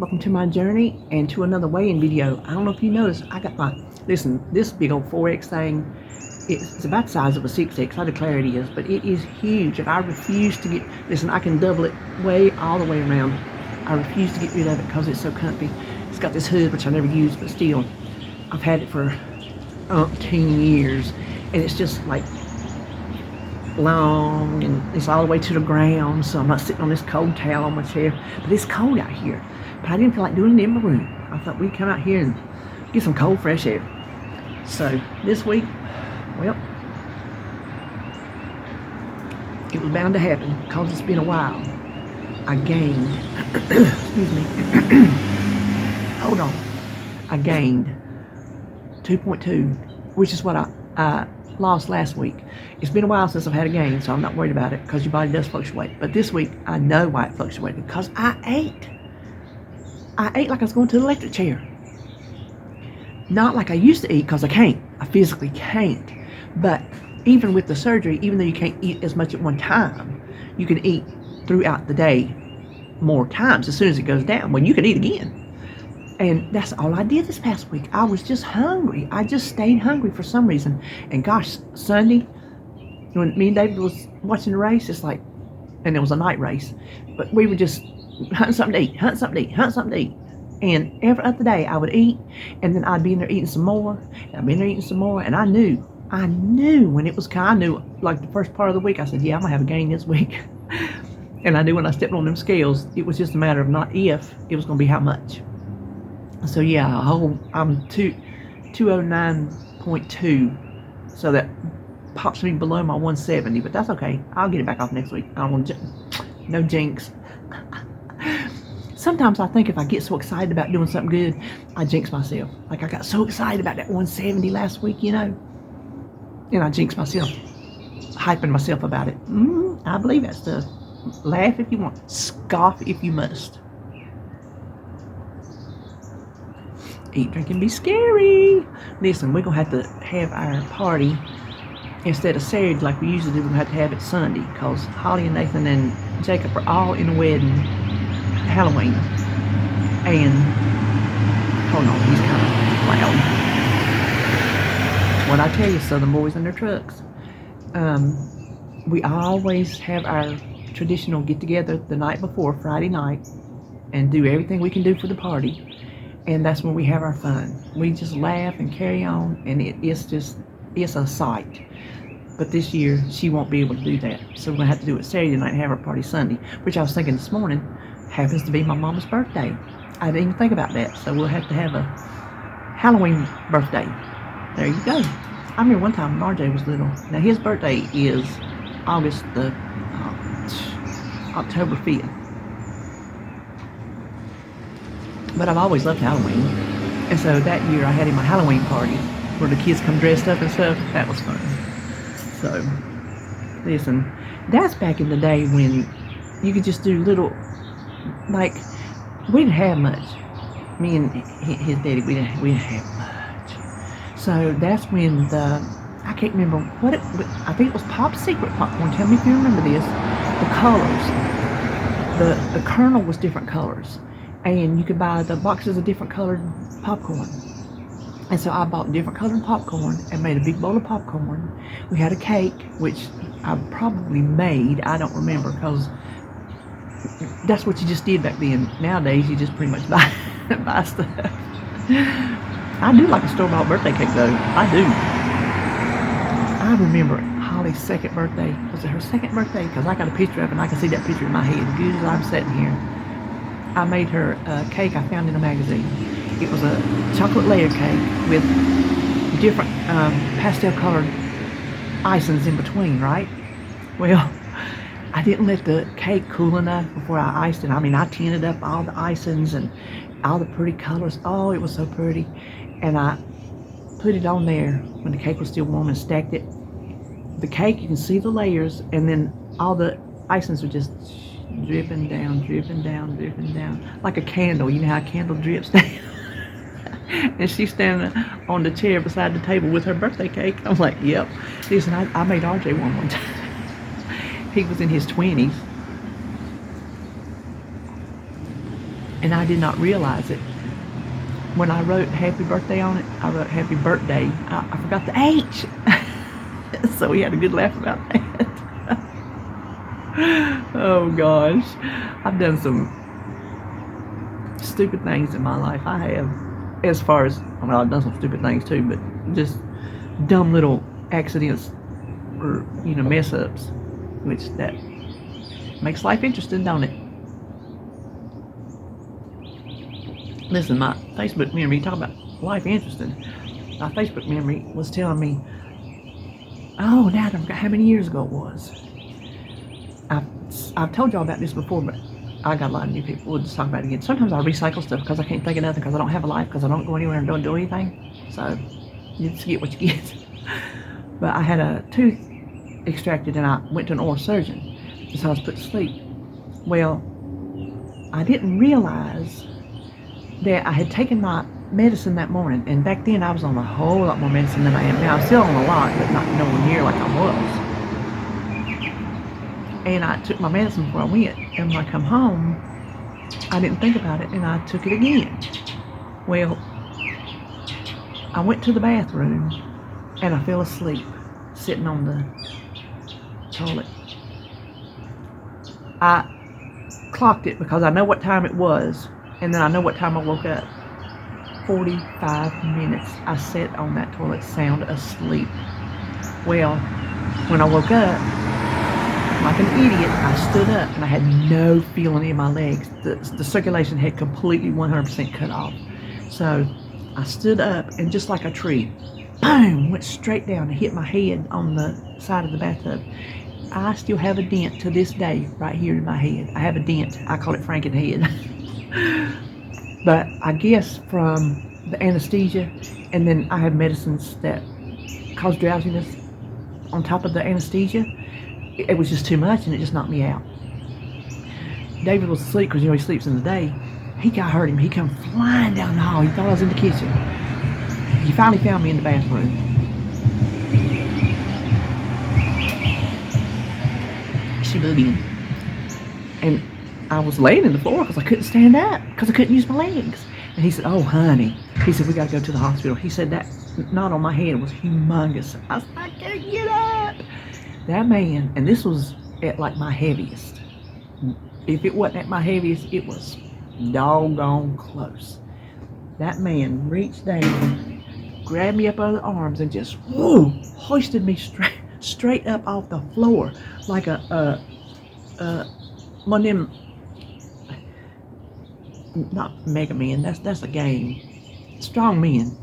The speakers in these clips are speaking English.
welcome to my journey and to another weigh-in video. I don't know if you noticed, I got my, listen, this big old 4X thing, it's about the size of a 6X, I declare it is, but it is huge and I refuse to get, listen, I can double it all the way around. I refuse to get rid of it because it's so comfy. It's got this hood, which I never use, but still, I've had it for 10 years and it's just like long and it's all the way to the ground, so I'm not sitting on this cold towel on my chair. But it's cold out here, but I didn't feel like doing it in my room. I thought we'd come out here and get some cold fresh air. So this week, well, it was bound to happen because it's been a while. I gained excuse me hold on, I gained 2.2, which is what I lost last week. It's been a while since I've had a gain, so I'm not worried about it because your body does fluctuate. But this week, I know why it fluctuated, because I ate. I ate like I was going to the electric chair. Not like I used to eat, because I can't. I physically can't. But even with the surgery, even though you can't eat as much at one time, you can eat throughout the day more times as soon as it goes down. Well, you can eat again. And that's all I did this past week. I was just hungry. I just stayed hungry for some reason. And gosh, Sunday, when me and David was watching the race, it's like, and it was a night race, but we were just hunting something to eat, hunting something to eat, hunting something to eat. And every other day I would eat, and then I'd be in there eating some more, and I'd be in there eating some more, and I knew when it was kind, I knew like the first part of the week, I said, yeah, I'm gonna have a gain this week. And I knew when I stepped on them scales, it was just a matter of not if, it was gonna be how much. So yeah, I'm 209.2, so that pops me below my 170, but that's okay. I'll get it back off next week. I don't want to, no jinx. Sometimes I think if I get so excited about doing something good, I jinx myself. Like I got so excited about that 170 last week, you know, and I jinx myself, hyping myself about it. I believe that stuff. Laugh if you want, scoff if you must. Eat, drink, and be scary. Listen, we're gonna have to have our party instead of Saturday like we usually do. We're gonna have to have it Sunday because Holly and Nathan and Jacob are all in a wedding Halloween. And hold on, he's kind of loud. What I tell you, Southern boys and their trucks. We always have our traditional get together the night before, Friday night, and do everything we can do for the party. And that's when we have our fun. We just laugh and carry on, and it's a sight. But this year, she won't be able to do that. So we're gonna have to do it Saturday night and have our party Sunday, which I was thinking this morning, happens to be my mama's birthday. I didn't even think about that. So we'll have to have a Halloween birthday. There you go. I remember one time when RJ was little. Now his birthday is October 5th. But I've always loved Halloween. And so that year I had him a Halloween party where the kids come dressed up and stuff. That was fun. So, listen, that's back in the day when you could just do little, like, we didn't have much. Me and his daddy, we didn't have much. So that's when I can't remember I think it was Pop Secret popcorn. Tell me if you remember this. The colors. The kernel was different colors. And you could buy the boxes of different colored popcorn. And so I bought different colored popcorn and made a big bowl of popcorn. We had a cake, which I probably made, I don't remember, because that's what you just did back then. Nowadays, you just pretty much buy stuff. I do like a store-bought birthday cake, though. I do. I remember Holly's second birthday. Was it her second birthday? Because I got a picture of it, and I can see that picture in my head as good as I'm sitting here. I made her a cake I found in a magazine. It was a chocolate layer cake with different pastel colored icings in between, right? Well, I didn't let the cake cool enough before I iced it. I mean, I tinted up all the icings and all the pretty colors. Oh, it was so pretty. And I put it on there when the cake was still warm and stacked it. The cake, you can see the layers, and then all the icings are just dripping down, dripping down, dripping down, like a candle. You know how a candle drips down? And she's standing on the chair beside the table with her birthday cake. I'm like, yep. Listen, I made RJ one time. He was in his 20s. and I did not realize it. When I wrote happy birthday on it, I wrote happy birthday. I forgot the H. So we had a good laugh about that. Oh gosh. I've done some stupid things in my life. I have. As far as, well, I've done some stupid things too, but just dumb little accidents or, mess ups, which that makes life interesting, don't it? Listen, my Facebook memory, talk about life interesting. My Facebook memory was telling me, oh, now I forgot how many years ago it was. I've told y'all about this before, but I got a lot of new people. We'll just talk about it again. Sometimes I recycle stuff because I can't think of nothing, because I don't have a life, because I don't go anywhere and don't do anything. So you just get what you get. But I had a tooth extracted and I went to an oral surgeon, so I was put to sleep. Well, I didn't realize that I had taken my medicine that morning, and back then I was on a whole lot more medicine than I am now. I'm still on a lot, but not nowhere near like I was. And I took my medicine before I went, and when I come home, I didn't think about it, and I took it again. Well, I went to the bathroom, and I fell asleep, sitting on the toilet. I clocked it because I know what time it was, and then I know what time I woke up. 45 minutes I sat on that toilet sound asleep. Well, when I woke up, like an idiot, I stood up and I had no feeling in my legs. The circulation had completely 100% cut off. So I stood up and just like a tree, boom, went straight down and hit my head on the side of the bathtub. I still have a dent to this day right here in my head. I have a dent. I call it Frankenhead. But I guess from the anesthesia, and then I have medicines that cause drowsiness on top of the anesthesia, it was just too much and it just knocked me out. David was asleep because he sleeps in the day. I heard him. He come flying down the hall. He thought I was in the kitchen. He finally found me in the bathroom. She moved in. And I was laying in the floor because I couldn't stand up, because I couldn't use my legs. And he said, oh, honey. He said, we got to go to the hospital. He said that knot on my head was humongous. I was like, I can't get up. That man, and this was at like my heaviest. If it wasn't at my heaviest, it was doggone close. That man reached down, grabbed me up under the arms, and just hoisted me straight up off the floor like one of them, not Mega Man. That's a game. Strong men,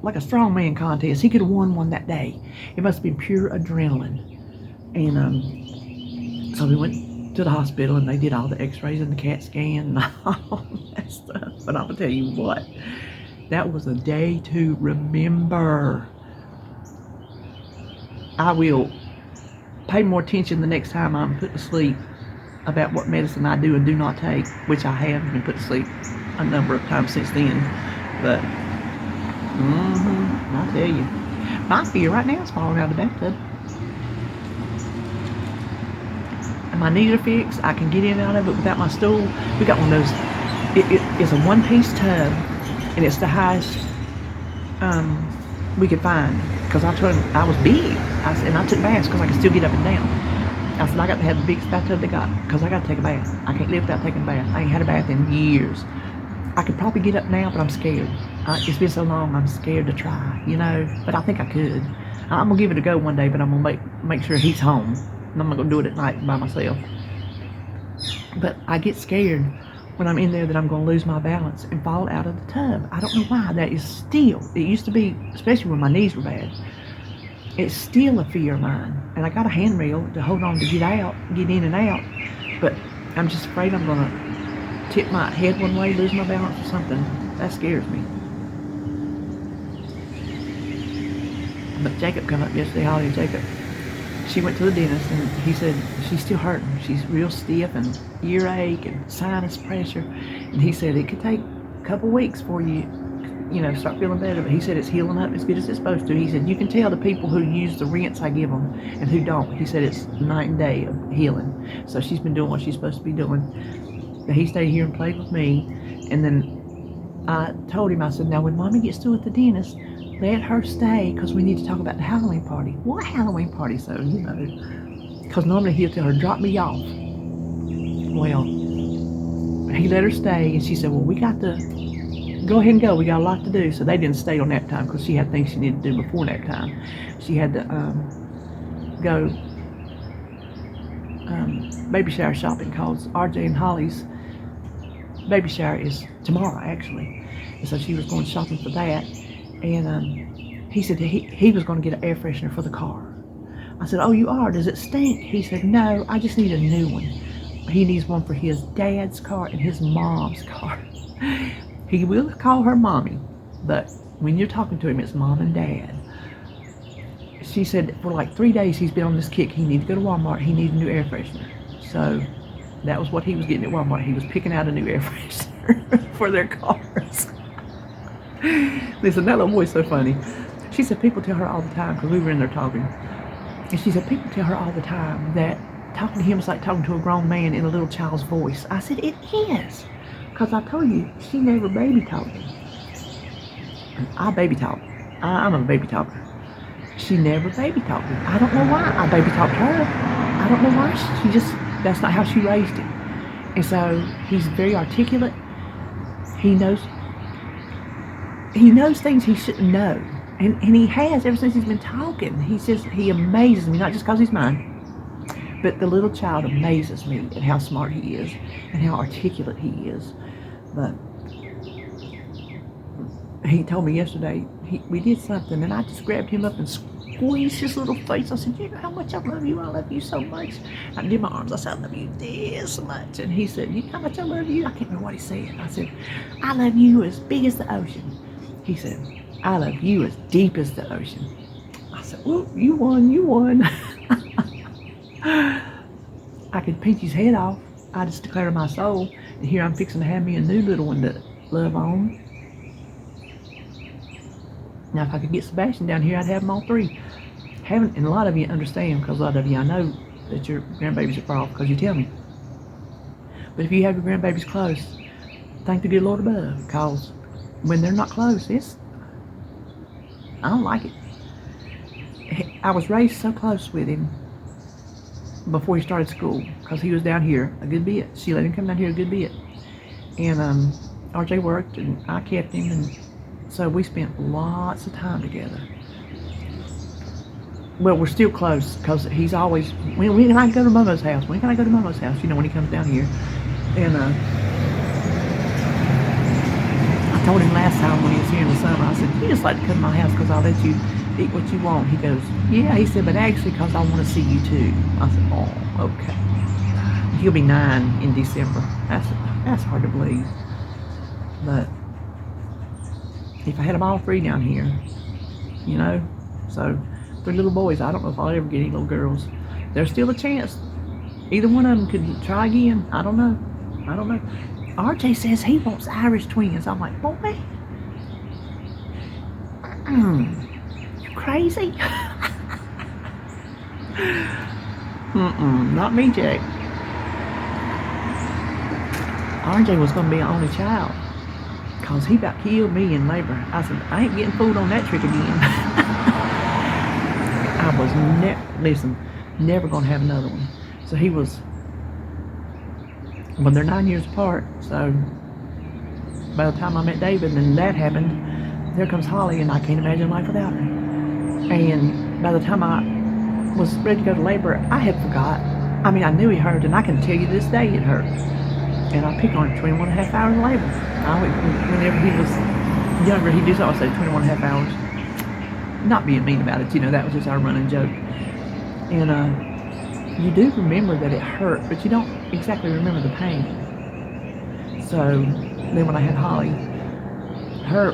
like a strong man contest. He could have won one that day. It must have been pure adrenaline. And so we went to the hospital and they did all the x-rays and the CAT scan and all that stuff. But I'm gonna tell you what, that was a day to remember. I will pay more attention the next time I'm put to sleep about what medicine I do and do not take, which I have been put to sleep a number of times since then. But I tell you, my fear right now is falling out of the bathtub. And my knees are fixed. I can get in and out of it without my stool. We got one of those. It's a one-piece tub, and it's the highest we could find. Because I was big, and I took baths because I could still get up and down. I said I got to have the biggest bathtub they got because I got to take a bath. I can't live without taking a bath. I ain't had a bath in years. I could probably get up now, but I'm scared. It's been so long, I'm scared to try, But I think I could. I'm gonna give it a go one day, but I'm gonna make sure he's home. And I'm not gonna do it at night by myself. But I get scared when I'm in there that I'm gonna lose my balance and fall out of the tub. I don't know why. That is still. It used to be, especially when my knees were bad. It's still a fear of mine. And I got a handrail to hold on to get in and out. But I'm just afraid I'm gonna tip my head one way, lose my balance or something. That scares me. But Jacob come up yesterday, Holly and Jacob. She went to the dentist and he said she's still hurting. She's real stiff and earache and sinus pressure. And he said it could take a couple weeks for you, start feeling better. But he said it's healing up as good as it's supposed to. He said you can tell the people who use the rinse I give them and who don't. He said it's night and day of healing. So she's been doing what she's supposed to be doing. he stayed here and played with me. And then I told him, I said, now when Mommy gets through at the dentist, let her stay because we need to talk about the Halloween party. What Halloween party? So, because normally he'll tell her, drop me off. Well, he let her stay, and she said, well, we got to go ahead and go. We got a lot to do. So they didn't stay on nap time because she had things she needed to do before nap time. She had to go baby shower shopping because RJ and Holly's baby shower is tomorrow, actually. And so she was going shopping for that. And he said he was going to get an air freshener for the car. I said, oh, you are? Does it stink? He said, no, I just need a new one. He needs one for his dad's car and his mom's car. He will call her Mommy, but when you're talking to him, it's Mom and Dad. She said for like 3 days he's been on this kick. He needed to go to Walmart. He needed a new air freshener. So that was what he was getting at Walmart. He was picking out a new air freshener for their cars. Listen, that little boy's so funny. She said people tell her all the time, because we were in there talking, and she said people tell her all the time that talking to him is like talking to a grown man in a little child's voice. I said, it is. Because I told you, she never baby talked me. I baby talk. I'm a baby talker. She never baby talked me. I don't know why. I baby talked her. I don't know why. She just, that's not how she raised him. And so he's very articulate. He knows things he shouldn't know. And he has ever since he's been talking. He amazes me, not just because he's mine. But the little child amazes me at how smart he is and how articulate he is. But he told me yesterday, we did something, and I just grabbed him up and squeezed his little face. I said, you know how much I love you? I love you so much. I did my arms. I said, I love you this much. And he said, you know how much I love you? I can't remember what he said. I said, I love you as big as the ocean. He said, I love you as deep as the ocean. I said, well, you won. I could pinch his head off. I just declare my soul. And here I'm fixing to have me a new little one to love on. Now, if I could get Sebastian down here, I'd have them all three. And a lot of you understand, because a lot of you, I know that your grandbabies are far off because you tell me. But if you have your grandbabies close, thank the good Lord above, because when they're not close, I don't like it. I was raised so close with him before he started school, because he was down here a good bit. She let him come down here a good bit. And RJ worked, and I kept him, and so we spent lots of time together. Well, we're still close, because he's always, when can I go to Momo's house? When can I go to Momo's house? When he comes down here. And I told him last time when he was here in the summer, I said, you just like to come to my house because I'll let you eat what you want. He goes, yeah. He said, but actually because I want to see you too. I said, oh, okay. He'll be 9 in December. That's hard to believe. But if I had them all 3 down here, so 3 little boys, I don't know if I'll ever get any little girls. There's still a chance. Either one of them could try again. I don't know. RJ says he wants Irish twins. I'm like, boy, you crazy? Not me, Jake. RJ was going to be an only child, because he about killed me in labor. I said, I ain't getting fooled on that trick again. I was never going to have another one. So he was, well, they're 9 years apart. So by the time I met David and that happened, there comes Holly, and I can't imagine life without her. And by the time I was ready to go to labor, I had forgot. I mean, I knew he hurt, and I can tell you this day it hurt. And I picked on him 21 and a half hours of labor. Whenever he was younger, he'd do so. I said 21 and a half hours. Not being mean about it, that was just our running joke. And you do remember that it hurt, but you don't exactly remember the pain. So then when I had Holly, her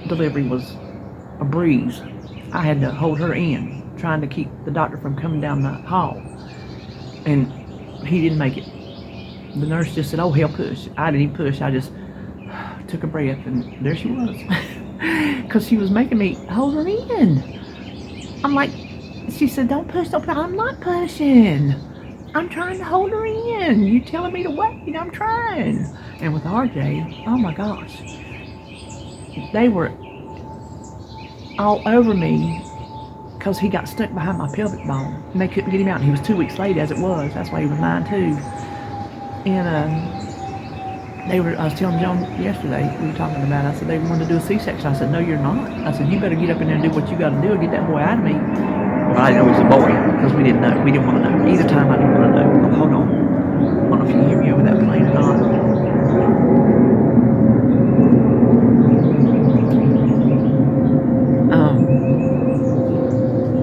delivery was a breeze. I had to hold her in, trying to keep the doctor from coming down the hall. And he didn't make it. The nurse just said, oh, hell, push. I didn't even push. I just took a breath, and there she was. Because she was making me hold her in. I'm like, she said, don't push. I'm not pushing. I'm trying to hold her in. You telling me to wait? I'm trying. And with RJ, oh my gosh, they were all over me because he got stuck behind my pelvic bone and they couldn't get him out. And he was 2 weeks late as it was. That's why he was 9 too. And they were. I was telling John yesterday. We were talking about it. I said they wanted to do a C-section. I said no, you're not. I said you better get up in there and do what you got to do and get that boy out of me. Well, I didn't know he was a boy because we didn't know. We didn't want to know. Either time I didn't want to know. Oh, hold on. I don't know if you hear me over that plane or not.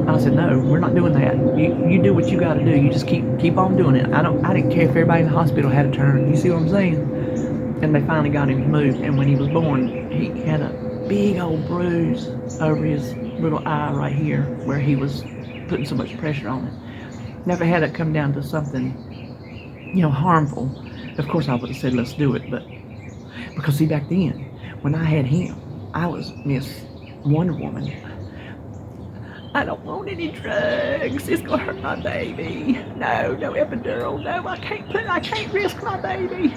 I said no, we're not doing that. You do what you got to do. You just keep on doing it. I didn't care if everybody in the hospital had a turn. You see what I'm saying? And they finally got him moved. And when he was born, he had a big old bruise over his little eye right here where he was putting so much pressure on it. Never had it come down to something, harmful. Of course, I would have said let's do it, but because see back then when I had him, I was Miss Wonder Woman. I don't want any drugs. It's gonna hurt my baby. No epidural. No, I can't risk my baby.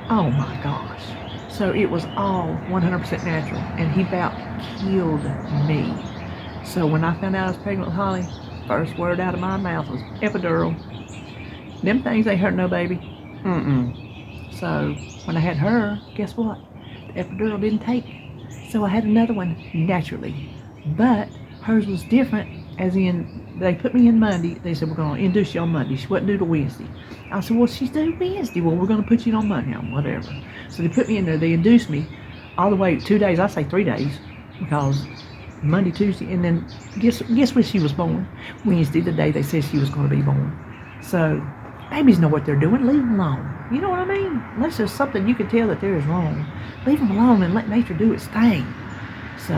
Oh my gosh. So it was all 100% natural, and he about killed me. So when I found out I was pregnant with Holly, first word out of my mouth was epidural. Them things ain't hurt no baby. So when I had her, guess what? The epidural didn't take. So I had another one naturally. But hers was different, as in they put me in Monday. They said we're going to induce you on Monday. She wasn't due till Wednesday. I said, well, she's due Wednesday. Well, we're going to put you on Monday, whatever. So they put me in there. They induced me all the way 2 days. I say 3 days because Monday, Tuesday, and then guess when she was born? Wednesday, the day they said she was going to be born. So babies know what they're doing. Leave them alone. You know what I mean? Unless there's something you can tell that there is wrong, leave them alone and let nature do its thing. So,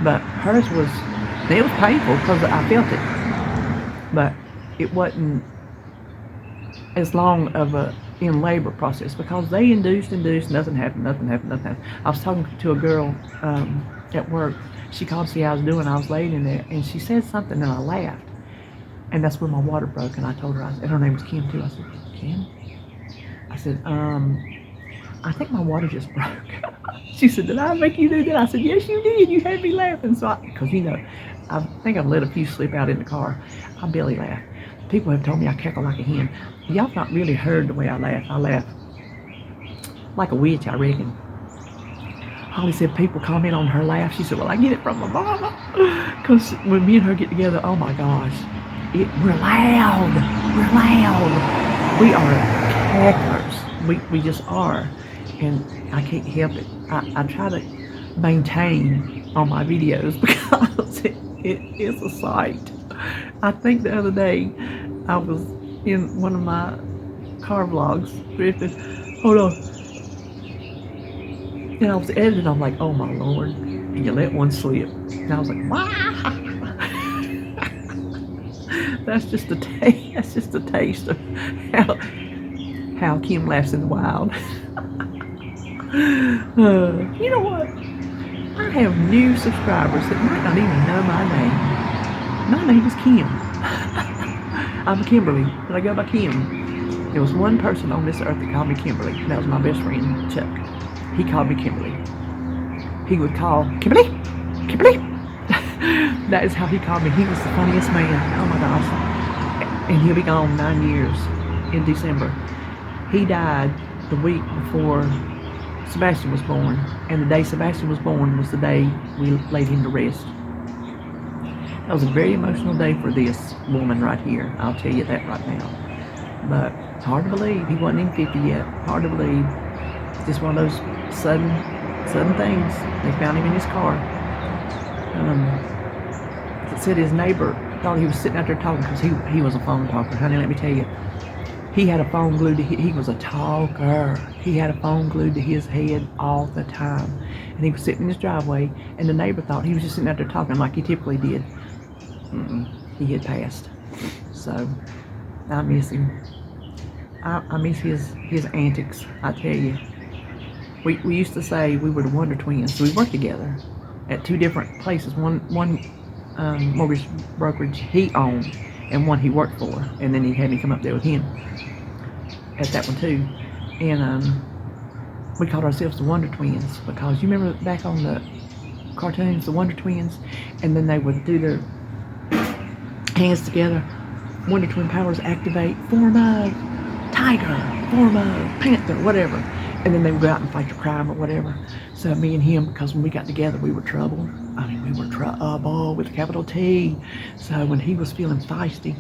but hers it was painful because I felt it, but it wasn't as long of a in labor process because they induced, nothing happened. I was talking to a girl at work. She called to see how I was doing. I was laying in there, and she said something, and I laughed, and that's when my water broke. And I told her, and her name was Kim too. I said, Kim? I said, I think my water just broke. She said, did I make you do that? I said, yes, you did. You had me laughing. So, because I think I've let a few slip out in the car. I barely laugh. People have told me I cackle like a hen. Y'all have not really heard the way I laugh. I laugh like a witch, I reckon. Holly said people comment on her laugh. She said, well, I get it from my mama. Because when me and her get together, oh my gosh, we're loud. We're loud. We are cacklers. We just are. And I can't help it. I try to maintain on my videos because it is a sight. I think the other day I was in one of my car vlogs, drifting. Hold on. And I was editing. I'm like, oh my Lord. And you let one slip. And I was like, wow. That's just a taste. That's just a taste of how Kim laughs in the wild. You know what? I have new subscribers that might not even know my name. My name is Kim. I'm Kimberly, but I go by Kim. There was one person on this earth that called me Kimberly, and that was my best friend, Chuck. He called me Kimberly. He would call, Kimberly? Kimberly? That is how he called me. He was the funniest man. Oh my gosh. And he'll be gone 9 years in December. He died the week before Sebastian was born, and the day Sebastian was born was the day we laid him to rest. That was a very emotional day for this woman right here. I'll tell you that right now. But it's hard to believe. He wasn't even 50 yet. Hard to believe. Just one of those sudden things. They found him in his car. It said his neighbor thought he was sitting out there talking because he was a phone talker. Honey, let me tell you. He had a phone glued to he was a talker. He had a phone glued to his head all the time. And he was sitting in his driveway, and the neighbor thought he was just sitting out there talking like he typically did. He had passed. So, I miss him. I miss his antics, I tell you. We used to say we were the Wonder Twins. So we worked together at two different places. One mortgage brokerage he owned, and one he worked for, and then he had me come up there with him at that one too. And we called ourselves the Wonder Twins because you remember back on the cartoons, the Wonder Twins, and then they would do their hands together. Wonder Twin powers activate, form of tiger, form of panther, whatever. And then they would go out and fight the crime or whatever. So me and him, because when we got together, we were trouble. I mean, we were trouble with a capital T. So when he was feeling feisty,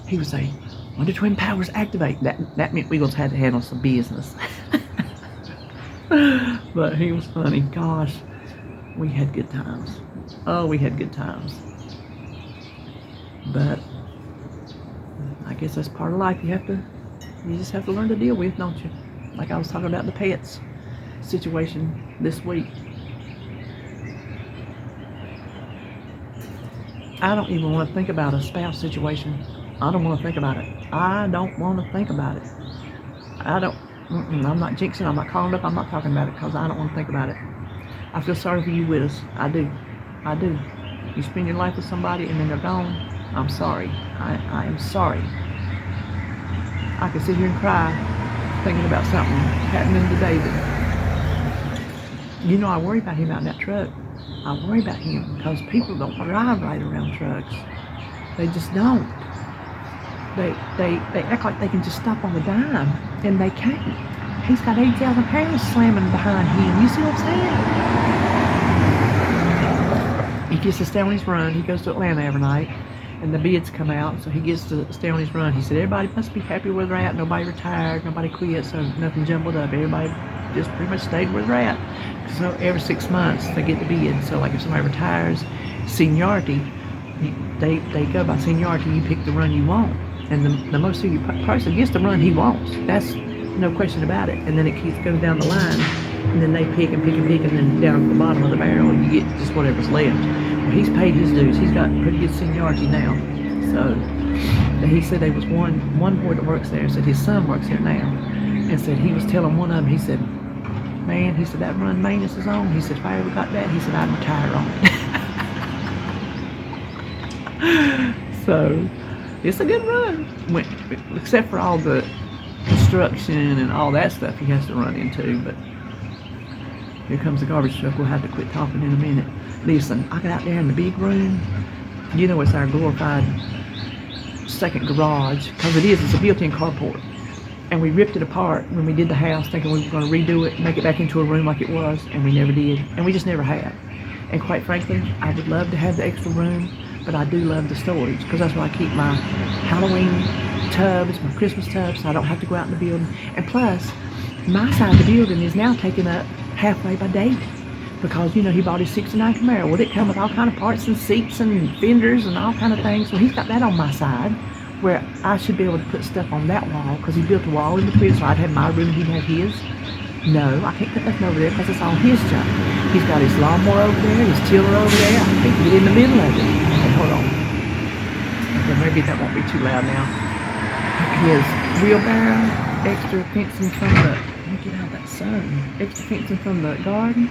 he would say, Wonder Twin powers activate. That meant we was had to handle some business. But he was funny. Gosh, we had good times. Oh, we had good times. But I guess that's part of life. You just have to learn to deal with, don't you? Like I was talking about the pets situation this week. I don't even want to think about a spouse situation. I don't want to think about it. I don't want to think about it. I'm not jinxing, I'm not calling up, I'm not talking about it because I don't want to think about it. I feel sorry for you, Wiz. I do. You spend your life with somebody and then they're gone. I'm sorry. I am sorry. I could sit here and cry thinking about something happening to David. You know, I worry about him out in that truck. I worry about him because people don't drive right around trucks. They just don't. They act like they can just stop on the dime, and they can't. He's got 8,000 pounds slamming behind him. You see what I'm saying? He gets to stay on his run. He goes to Atlanta every night, and the bids come out, so he gets to stay on his run. He said, everybody must be happy where they're at. Nobody retired. Nobody quit, so nothing jumbled up. Everybody just pretty much stayed where they're at. So every 6 months, they get the bid. So like if somebody retires, seniority, they go by seniority. You pick the run you want. And the most senior person gets the run he wants. That's no question about it. And then it keeps going down the line. And then they pick and pick and pick, and then down at the bottom of the barrel, you get just whatever's left. Well, he's paid his dues. He's got pretty good seniority now. So he said there was one boy that works there, said his son works there now, and said he was telling one of them, he said, man, he said, that run maintenance is on. He said, if I ever got that, he said, I'd retire on it. So it's a good run, except for all the construction and all that stuff he has to run into. But here comes the garbage truck. We'll have to quit talking in a minute. Listen, I got out there in the big room. You know, it's our glorified second garage, because it's a built-in carport. And we ripped it apart when we did the house, thinking we were going to redo it, make it back into a room like it was, and we never did. And we just never have. And quite frankly, I would love to have the extra room, but I do love the storage, because that's where I keep my Halloween tubs, my Christmas tubs, so I don't have to go out in the building. And plus, my side of the building is now taken up halfway by David, because, you know, he bought his 69 Camaro. Well, it come with all kind of parts and seats and fenders and all kind of things. So he's got that on my side, where I should be able to put stuff on that wall, because he built a wall in between, so I'd have my room, he'd have his. No, I can't put nothing over there because it's all his junk. He's got his lawnmower over there, his tiller over there. I can't get in the middle of it. Okay, hold on. Okay, maybe that won't be too loud now. His wheelbarrow, extra fencing from the, let me get out of that sun, extra fencing from the garden.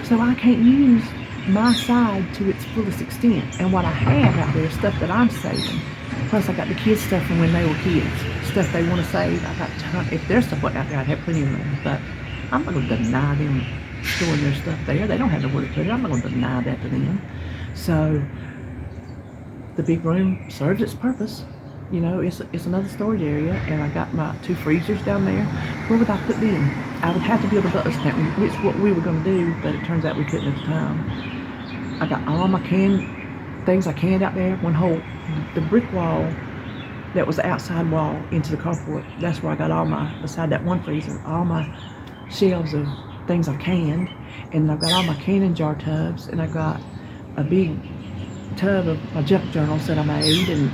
So I can't use my side to its fullest extent. And what I have out there is stuff that I'm saving. Plus, I got the kids' stuff from when they were kids. Stuff they want to save. I got if their stuff went out there, I'd have plenty of room. But I'm not going to deny them storing their stuff there. They don't have nowhere to put it. I'm not going to deny that to them. So the big room serves its purpose. You know, it's another storage area, and I got my 2 freezers down there. Where would I put them? I would have to build a butler stand, which is what we were going to do, but it turns out we couldn't at the time. I got all my things I canned out there, one whole, the brick wall that was the outside wall into the carport. That's where I got all my, beside that one freezer, all my shelves of things I've canned. And then I've got all my canning jar tubs, and I've got a big tub of my junk journals that I made, and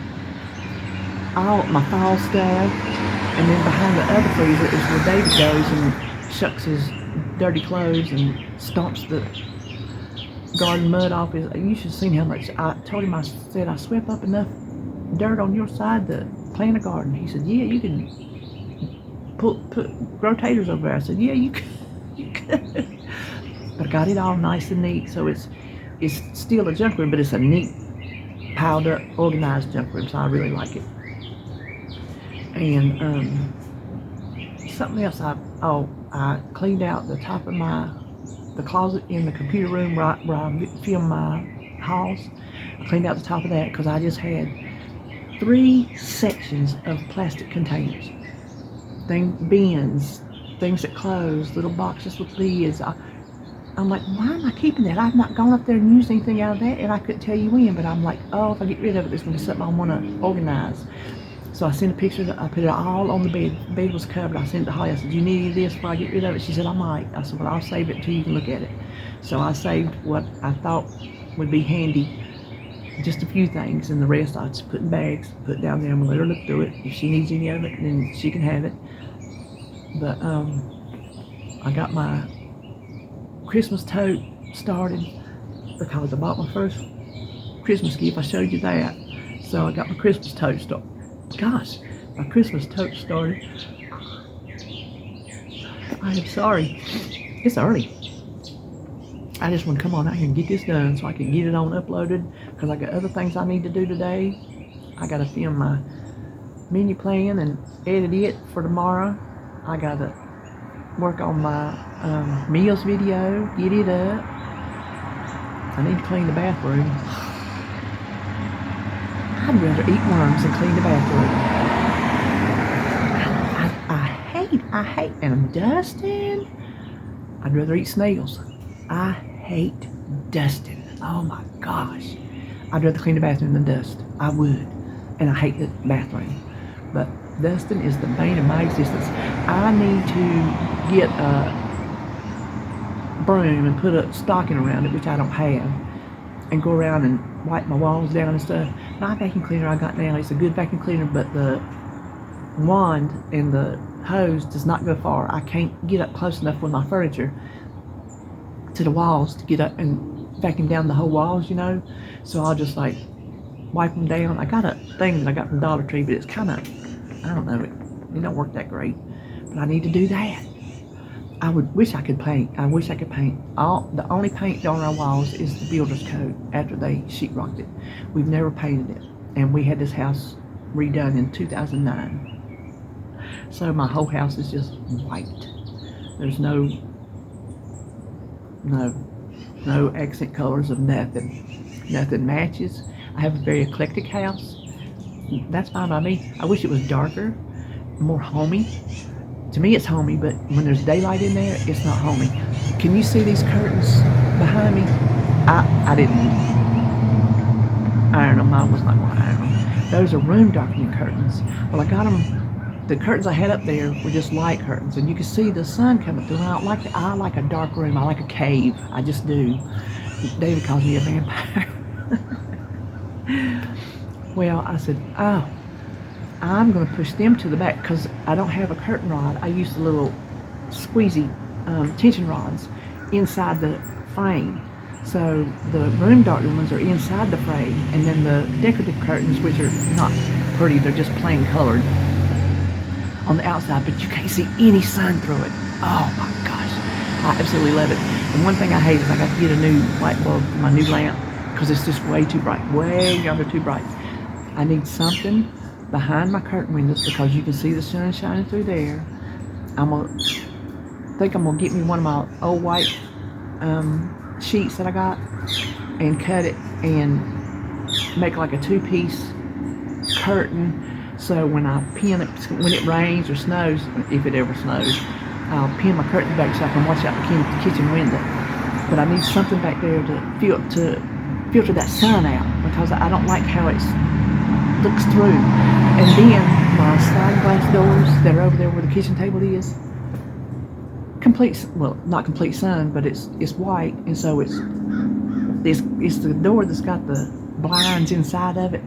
all my fall stuff. And then behind the other freezer is where David goes and shucks his dirty clothes and stomps the garden mud off his. You should have seen how much I told him. I said, I swept up enough dirt on your side to plant a garden. He said, yeah, you can put grow taters over there. I said, yeah, you could. But I got it all nice and neat, so it's still a junk room, but it's a neat piled up, organized junk room, so I really like it. And something else, I cleaned out the top of the closet in the computer room where I film my hauls. I cleaned out the top of that because I just had 3 sections of plastic containers, bins, things that close, little boxes with lids. I'm like, why am I keeping that? I've not gone up there and used anything out of that, and I couldn't tell you when, but I'm like, oh, if I get rid of it, there's going to be something I want to organize. So I sent a picture, I put it all on the bed. The bed was covered. I sent it to Holly. I said, do you need any of this before I get rid of it? She said, I might. I said, well, I'll save it until you can look at it. So I saved what I thought would be handy, just a few things, and the rest I just put in bags, put down there. I'm going to let her look through it. If she needs any of it, then she can have it. But I got my Christmas tote started because I bought my first Christmas gift. I showed you that. So I got my Christmas tote started. Gosh, my Christmas tote started. I am sorry. It's early. I just want to come on out here and get this done so I can get it on uploaded, because I got other things I need to do today. I got to film my menu plan and edit it for tomorrow. I got to work on my meals video, get it up. I need to clean the bathroom. I'd rather eat worms than clean the bathroom. I hate, and I'm dusting. I'd rather eat snails. I hate dusting. Oh my gosh. I'd rather clean the bathroom than dust. I would. And I hate the bathroom. But dusting is the bane of my existence. I need to get a broom and put a stocking around it, which I don't have, and go around and wipe my walls down and stuff. My vacuum cleaner I got now is a good vacuum cleaner, but the wand and the hose does not go far. I can't get up close enough with my furniture to the walls to get up and vacuum down the whole walls, you know. So I'll just like wipe them down. I got a thing that I got from Dollar Tree, but it's kind of, I don't know, it don't work that great. But I need to do that. I wish I could paint. I wish I could paint. The only paint on our walls is the builder's coat after they sheetrocked it. We've never painted it, and we had this house redone in 2009. So my whole house is just white. There's no accent colors of nothing. Nothing matches. I have a very eclectic house. That's fine by me. I wish it was darker, more homey. To me it's homey, but when there's daylight in there, it's not homey. Can you see these curtains behind me? I didn't iron them. I was not going to iron them. Those are room darkening curtains. Well, I got them. The curtains I had up there were just light curtains, and you can see the sun coming through. I like a dark room. I like a cave. I just do. David calls me a vampire. Well, I said, oh, I'm going to push them to the back because I don't have a curtain rod. I use the little squeezy tension rods inside the frame. So the room darkening ones are inside the frame, and then the decorative curtains, which are not pretty, they're just plain colored, on the outside, but you can't see any sun through it. Oh my gosh, I absolutely love it. And one thing I hate is I got to get a new light bulb for my new lamp because it's just way too bright, way yonder too bright. I need something behind my curtain windows because you can see the sun shining through there. I'm gonna get me one of my old white sheets that I got and cut it and make like a 2-piece curtain. So when I pin it, when it rains or snows, if it ever snows, I'll pin my curtains back so I can watch out the kitchen window. But I need something back there to filter that sun out because I don't like how it looks through. And then my sliding glass doors that are over there where the kitchen table is, not complete sun, but it's white, and so it's the door that's got the blinds inside of it.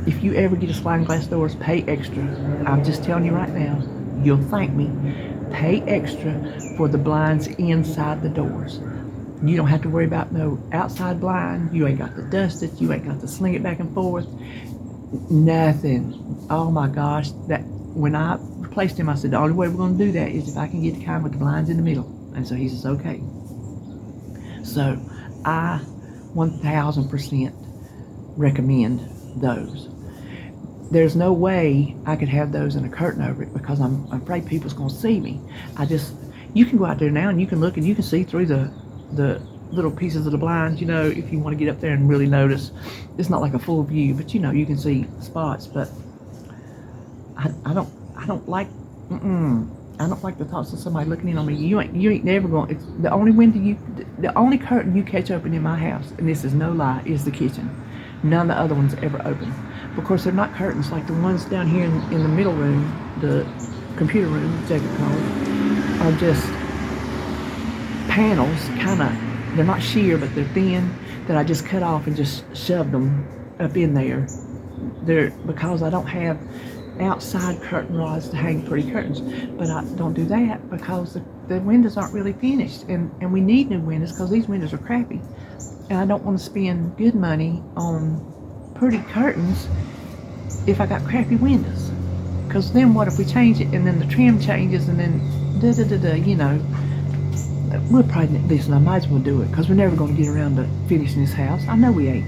If you ever get a sliding glass doors, pay extra. I'm just telling you right now, you'll thank me. Pay extra for the blinds inside the doors. You don't have to worry about no outside blind. You ain't got to dust it. You ain't got to sling it back and forth. Nothing. Oh my gosh. That when I replaced him, I said the only way we're going to do that is if I can get the kind with the blinds in the middle. And so he says, okay. So I 1000% recommend those. There's no way I could have those in a curtain over it because I'm afraid people's going to see me. You can go out there now and you can look and you can see through the little pieces of the blinds, if you want to get up there and really notice. It's not like a full view, but you can see spots. But I don't like the thoughts of somebody looking in on me. You ain't never going. It's the only curtain you catch open in my house, and this is no lie, is the kitchen. None of the other ones ever open. Of course, they're not curtains like the ones down here in the middle room, the computer room, Jacob called it, are just panels, kind of. They're not sheer, but they're thin, that I just cut off and just shoved them up in there. Because I don't have outside curtain rods to hang pretty curtains. But I don't do that because the windows aren't really finished. And we need new windows because these windows are crappy. And I don't want to spend good money on pretty curtains if I got crappy windows. Because then what if we change it and then the trim changes and then we'll probably, listen, I might as well do it because we're never going to get around to finishing this house. I know we ain't.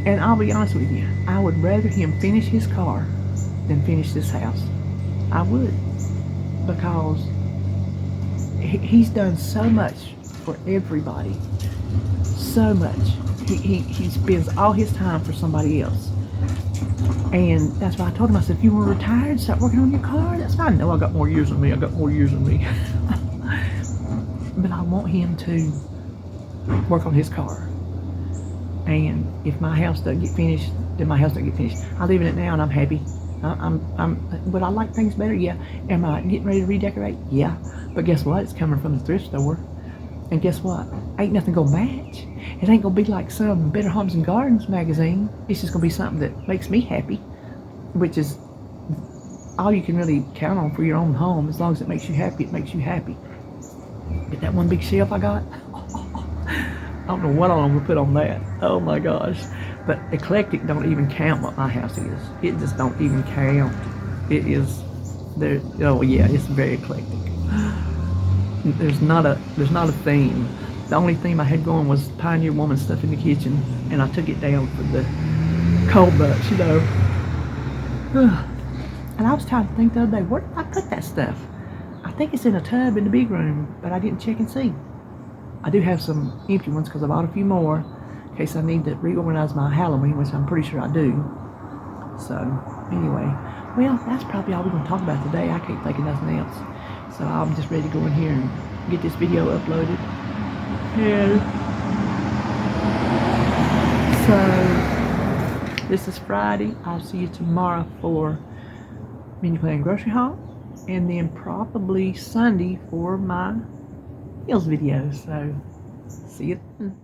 And I'll be honest with you, I would rather him finish his car than finish this house. I would. Because he's done so much for everybody. So much. He spends all his time for somebody else. And that's why I told him, I said, if you want to retire and start working on your car, that's fine. No, I got more years than me. But I want him to work on his car. And if my house doesn't get finished, then my house doesn't get finished. I live in it now and I'm happy. Would I like things better? Yeah. Am I getting ready to redecorate? Yeah. But guess what? It's coming from the thrift store. And guess what? Ain't nothing gonna match. It ain't gonna be like some Better Homes and Gardens magazine. It's just gonna be something that makes me happy, which is all you can really count on for your own home. As long as it makes you happy, it makes you happy. But that one big shelf I got, I don't know what I'm gonna put on that. Oh my gosh. But eclectic don't even count what my house is. It just don't even count. It is there. Oh yeah, it's very eclectic. There's not a theme. The only theme I had going was Pioneer Woman stuff in the kitchen, and I took it down for the cold bucks, And I was trying to think the other day, where did I put that stuff? I think it's in a tub in the big room, but I didn't check and see. I do have some empty ones because I bought a few more in case I need to reorganize my Halloween, which I'm pretty sure I do. So anyway, well, that's probably all we're going to talk about today. I can't think of nothing else. So I'm just ready to go in here and get this video uploaded. And so this is Friday. I'll see you tomorrow for menu plan grocery haul, and then probably Sunday for my meals video. So see you then.